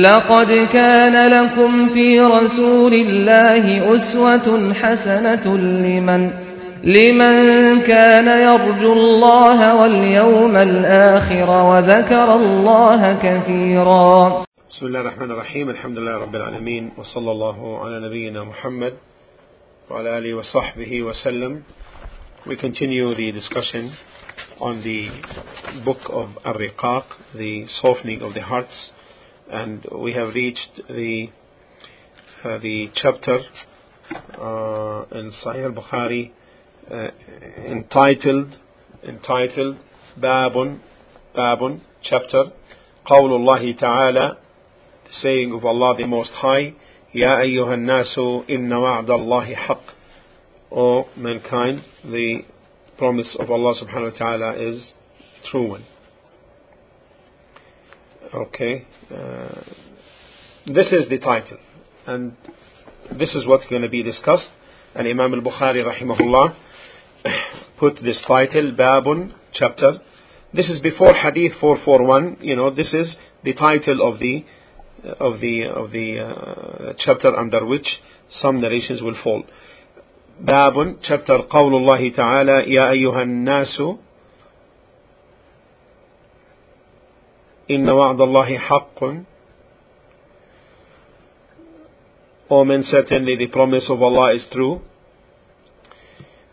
لقد كان لكم في رسول الله أسوة حسنة لمن كان يرجو الله واليوم الآخر وذكر الله كثيرا. بسم الله الرحمن الرحيم. الحمد لله رب العالمين، وصلى الله على نبينا محمد وعلى آله وصحبه وسلم. We continue the discussion on the book of Ar-Riqaaq, the softening of the hearts, and we have reached the chapter in Sahih Al-Bukhaari entitled Babun, chapter قول الله تعالى, the saying of Allah the Most High, Ya ayyuhan nasu inna wa'da Allahi haqq. O mankind, the promise of Allah subhanahu wa ta'ala is true one. Okay, this is the title, and this is what's going to be discussed. And Imam Al-Bukhaari rahimahullah put this title, Babun, chapter. This is before Hadith 441. This is the title of the chapter under which some narrations will fall. Babun, chapter, Qawlullahi ta'ala, Ya ayyuhan nasu inna wa'dallahi haqqun. O men, certainly the promise of Allah is true.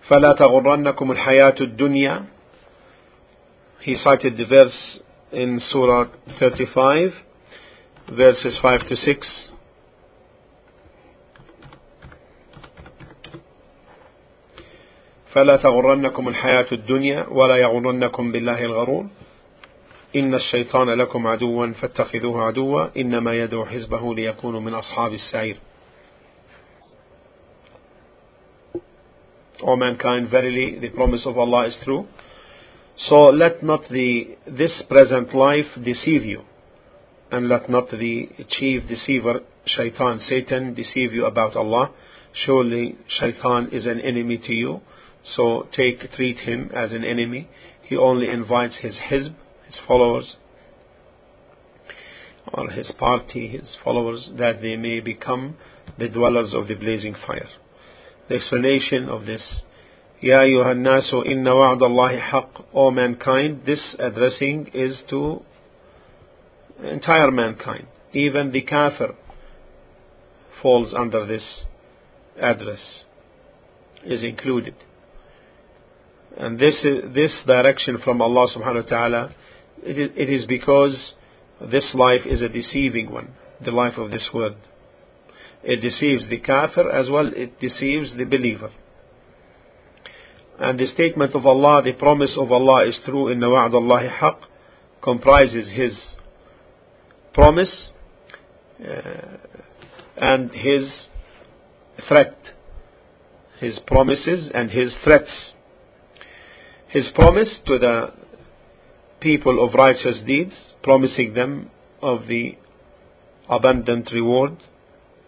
فَلَا تَغُرَّنَّكُمُ الْحَيَاةُ الدُّنْيَا. He cited the verse in Surah 35, verses 5 to 6. فَلَا تَغُرَّنَّكُمُ الْحَيَاةُ الدُّنْيا وَلَا يَغُرَّنَّكُمْ بِاللَّهِ الْغَرُورُ إِنَّ الشَّيْطَانَ لَكُمْ عَدُوًّا فَاتَّخِذُوهُ عَدُوًّا إِنَّمَا يَدْعُو حِزْبَهُ لِيَكُونُوا مِنْ أَصْحَابِ السَّعِيرِ. O mankind, verily the promise of Allah is true. So let not this present life deceive you, and let not the chief deceiver, Shaitan, Satan, deceive you about Allah. Surely Shaitan is an enemy to you, so treat him as an enemy. He only invites his hizb, his followers, or his party, his followers, that they may become the dwellers of the blazing fire. The explanation of this, Ya ayyuhan nasu inna wa'dallahi haqq. O mankind, this addressing is to entire mankind. Even the kafir falls under this address, is included. And this direction from Allah subhanahu wa ta'ala, it is because this life is a deceiving one, the life of this world. It deceives the kafir as well, it deceives the believer. And the statement of Allah, the promise of Allah is true, inna wa'dallahi haqq, comprises His promise and His threat, His promises and His threats. His promise to the people of righteous deeds, promising them of the abundant reward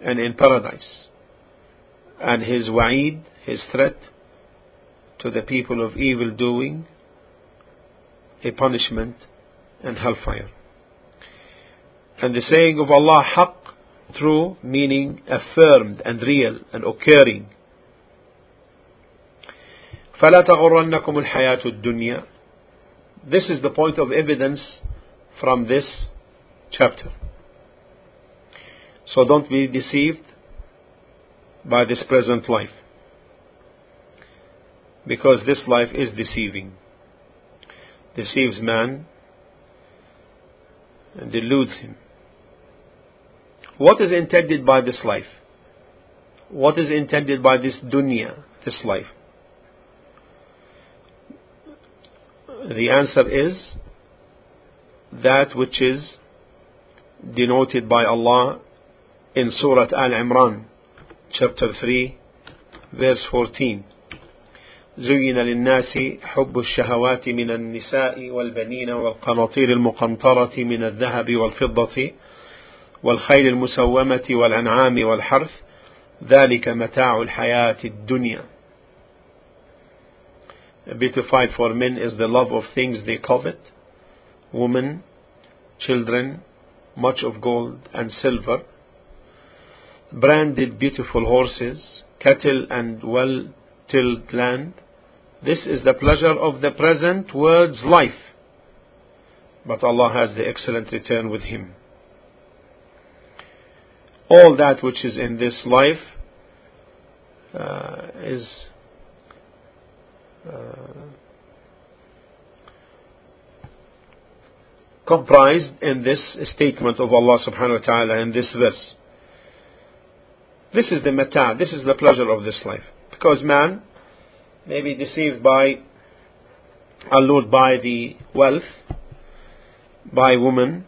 and in paradise, and His wa'id, His threat to the people of evil doing, a punishment and hellfire. And the saying of Allah, haqq, true, meaning affirmed and real and occurring. فَلَا تَغُرَّنَّكُمُ الْحَيَاةُ الدُّنْيَا. This is the point of evidence from this chapter. So don't be deceived by this present life, because this life is deceives man and deludes him. What is intended by this life? What is intended by this dunya, this life? The answer is that which is denoted by Allah in Surah Al-Imran, chapter 3, verse 14. زين للناس حب الشهوات من النساء والبنين والقناطير المقنطرة من الذهب والفضة والخيل المسومة والأنعام والحرث ذلك متاع الحياة الدنيا. Beautified for men is the love of things they covet, women, children, much of gold and silver, branded beautiful horses, cattle and well-tilled land. This is the pleasure of the present world's life, but Allah has the excellent return with Him. All that which is in this life is comprised in this statement of Allah subhanahu wa ta'ala in this verse. This is the mata', this is the pleasure of this life. Because man may be deceived by, allured by the wealth, by woman,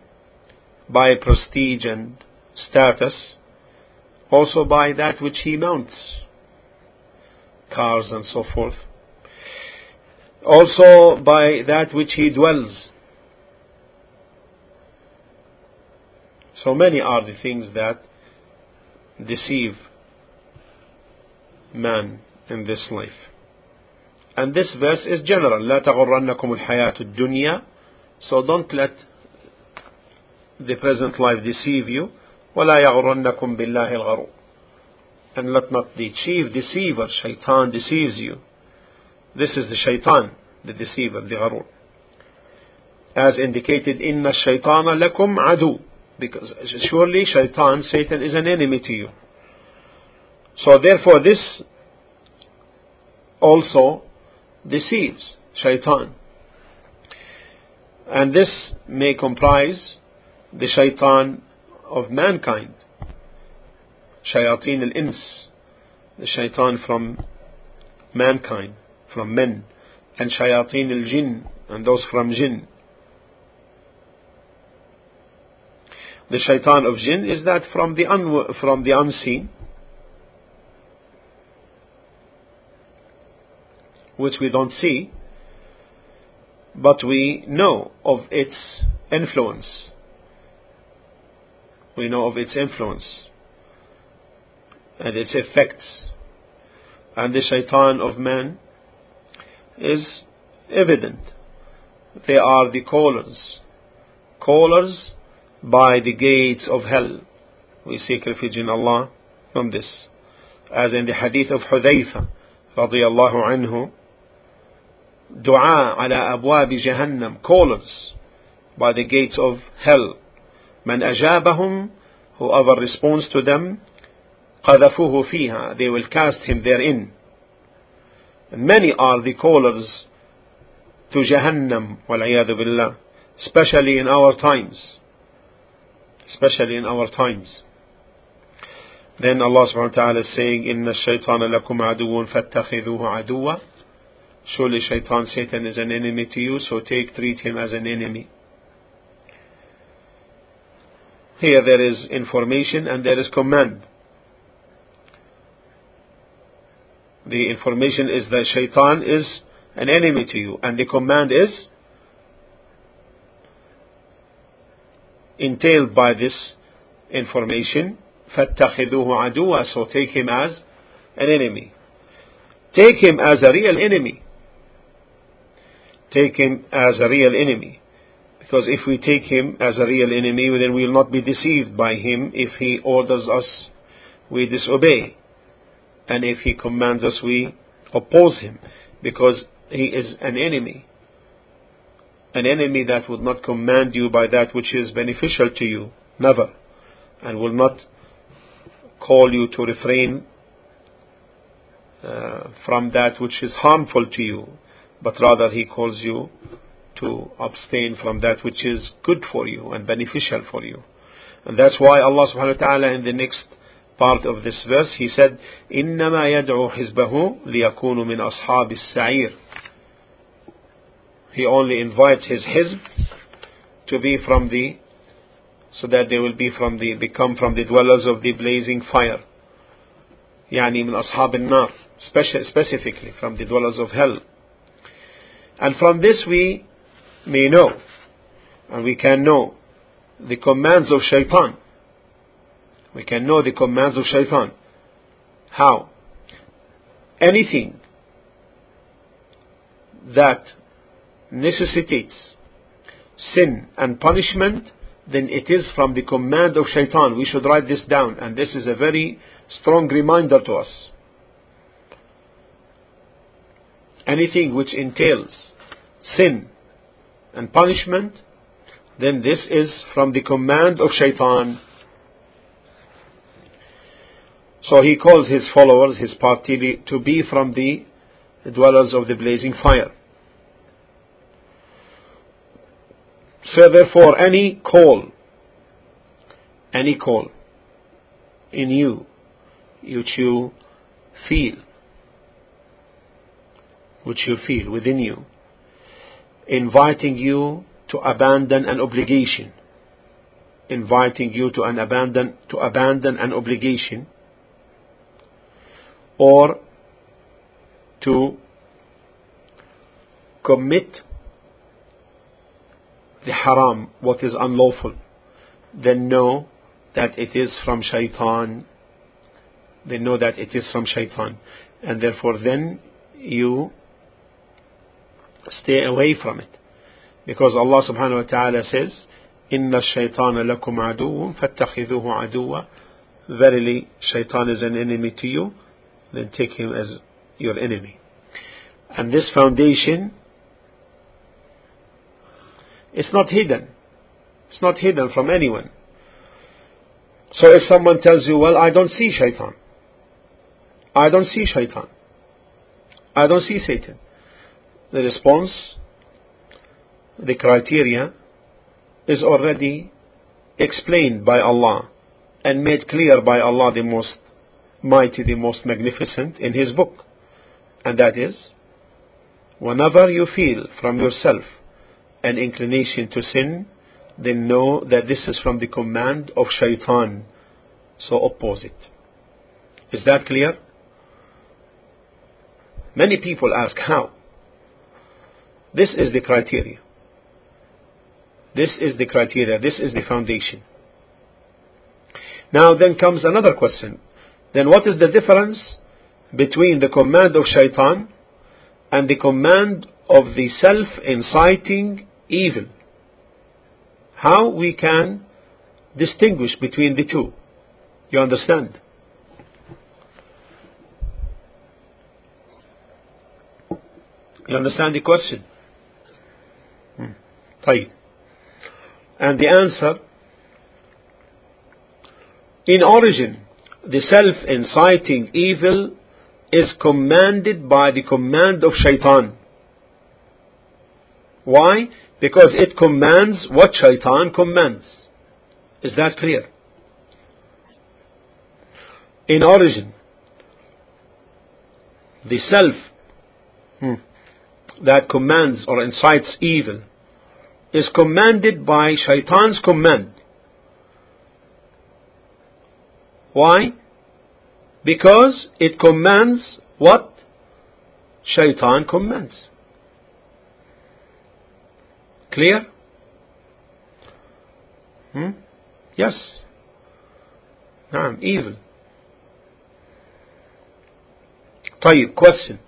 by prestige and status, also by that which he mounts, cars and so forth, also by that which he dwells. So many are the things that deceive man in this life. And this verse is general. لا تغرنكم الحياة الدنيا. So don't let the present life deceive you. ولا يغرنكم بالله الغرور. And let not the chief deceiver, shaitan, deceives you. This is the shaitan, the deceiver, the gharur. As indicated, إن الشيطان لكم عدو. Because surely shaitan, Satan, is an enemy to you. So therefore this also deceives, shaitan. And this may comprise the shaitan of mankind, shayateen al-ins, the shaitan from mankind, from men, and shayateen al-jinn, and those from jinn. The shaitan of jinn is that from the unseen, which we don't see, but we know of its influence. We know of its influence and its effects. And the shaitan of man is evident. They are the callers by the gates of hell. We seek refuge in Allah from this. As in the hadith of Hudayfa radiyallahu anhu, dua ala abwab jahannam, callers by the gates of hell. Man ajabahum, whoever responds to them, qadhafuhu fiha, they will cast him therein. And many are the callers to Jahannam, wal-iyadhu billah, especially in our times. Then Allah subhanahu wa ta'ala is saying, Inna ash-shaytana lakum aduwwun fattakhidhuhu aduwwa. Surely shaitan, Satan, is an enemy to you, so treat him as an enemy. Here there is information and there is command. The information is that shaitan is an enemy to you, and the command is entailed by this information. فَاتَّخِذُوهُ عَدُوًا. So take him as an enemy. Take him as a real enemy. Take him as a real enemy. Because if we take him as a real enemy, then we will not be deceived by him. If he orders us, we disobey. And if he commands us, we oppose him. Because he is an enemy. An enemy that would not command you by that which is beneficial to you. Never. And will not call you to refrain from that which is harmful to you. But rather he calls you to abstain from that which is good for you and beneficial for you. And that's why Allah subhanahu wa ta'ala in the next part of this verse, He said, إِنَّمَا يَدْعُو حِزْبَهُ لِيَكُونُوا مِنْ أَصْحَابِ السَّعِيرِ. He only invites his hizb to be from the, so that they will become from the dwellers of the blazing fire. يعني من أصحاب النار, specifically from the dwellers of hell. And from this we may know, and we can know the commands of shaitan. We can know the commands of shaitan. How? Anything that necessitates sin and punishment, then it is from the command of shaitan. We should write this down, and this is a very strong reminder to us. Anything which entails sin and punishment, then this is from the command of shaitan. So he calls his followers, his party, to be from the dwellers of the blazing fire. So therefore any call in you which you feel within you, inviting you to abandon an obligation, or to commit the haram, what is unlawful, then know that it is from shaitan. And therefore then you stay away from it, because Allah subhanahu wa ta'ala says, inna ash-shaytana lakum aduwwun fattakhidhuhu aduwwa. Verily shaitan is an enemy to you, then take him as your enemy. And this foundation is not hidden. It's not hidden from anyone. So if someone tells you, well, I don't see shaitan, I don't see Satan, the response, the criteria is already explained by Allah and made clear by Allah, the most mighty, the most magnificent, in His book. And that is, whenever you feel from yourself an inclination to sin, then know that this is from the command of shaitan. So oppose it. Is that clear? Many people ask, how? This is the criteria. This is the foundation. Now then comes another question. Then what is the difference between the command of shaitan and the command of the self-inciting evil? How we can distinguish between the two? You understand? You understand the question? طيب. And the answer, in origin, the self-inciting evil is commanded by the command of shaitan. Why? Because it commands what shaitan commands. Is that clear? In origin, the self that commands or incites evil is commanded by shaitan's command. Why? Because it commands what shaitan commands. Clear? Yes. Evil. طيب, question.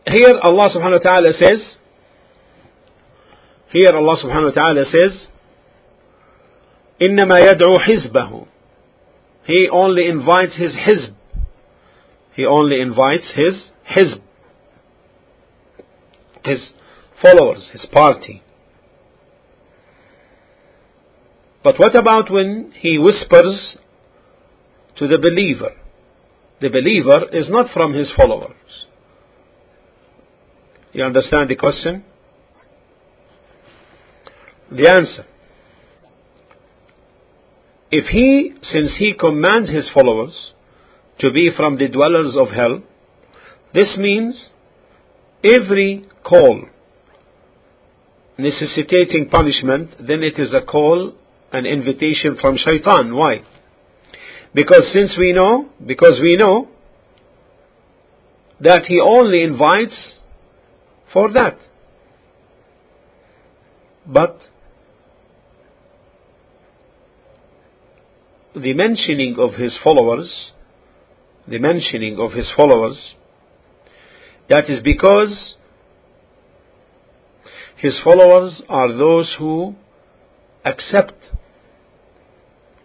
Here Allah subhanahu wa ta'ala says, إنما يدعو حزبه. He only invites his hizb. His followers, his party. But what about when he whispers to the believer? The believer is not from his followers. You understand the question? The answer, since he commands his followers to be from the dwellers of hell, this means every call necessitating punishment, then it is a call, an invitation from shaitan. Why? Because we know that he only invites for that. But the mentioning of his followers, that is because His followers are those who accept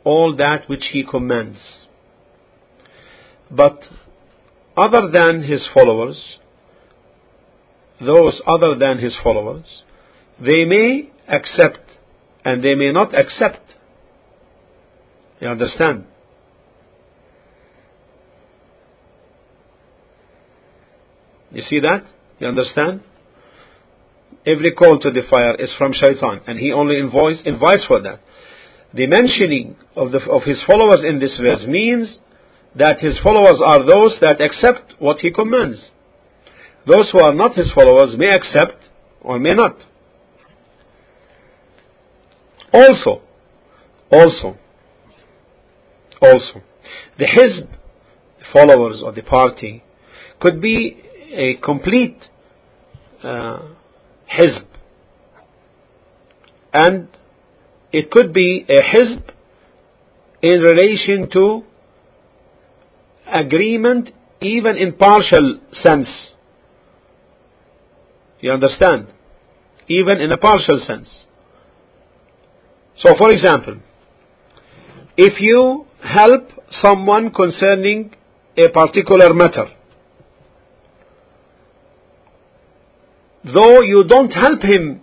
all that which he commands. But other than his followers, those other than his followers, they may accept and they may not accept. You understand? You see that? You understand? Every call to the fire is from shaitan, and he only invites for that. The mentioning of his followers in this verse means that his followers are those that accept what he commands. Those who are not his followers may accept or may not. Also, the Hizb, followers of the party, could be a complete Hizb, and it could be a Hizb in relation to agreement even in partial sense. You understand? Even in a partial sense. So for example, if you help someone concerning a particular matter, though you don't help him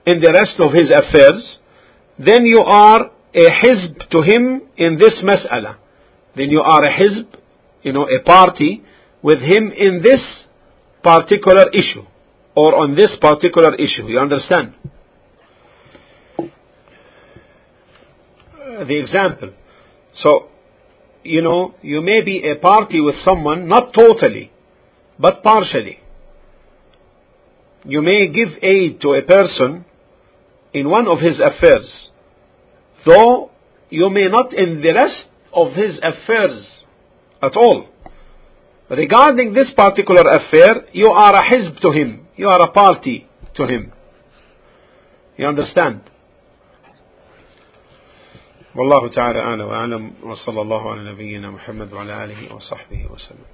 in the rest of his affairs, then you are a Hizb to him in this mas'ala. Then you are a Hizb, a party with him in this particular issue, or on this particular issue. You understand? The example. So, you may be a party with someone, not totally, but partially. You may give aid to a person in one of his affairs, though you may not in the rest of his affairs at all. Regarding this particular affair, you are a Hizb to him. You are a party to him. You understand? والله تعالى أعلم وأعلم وصلى الله على نبينا محمد وعلى آله وصحبه وسلم.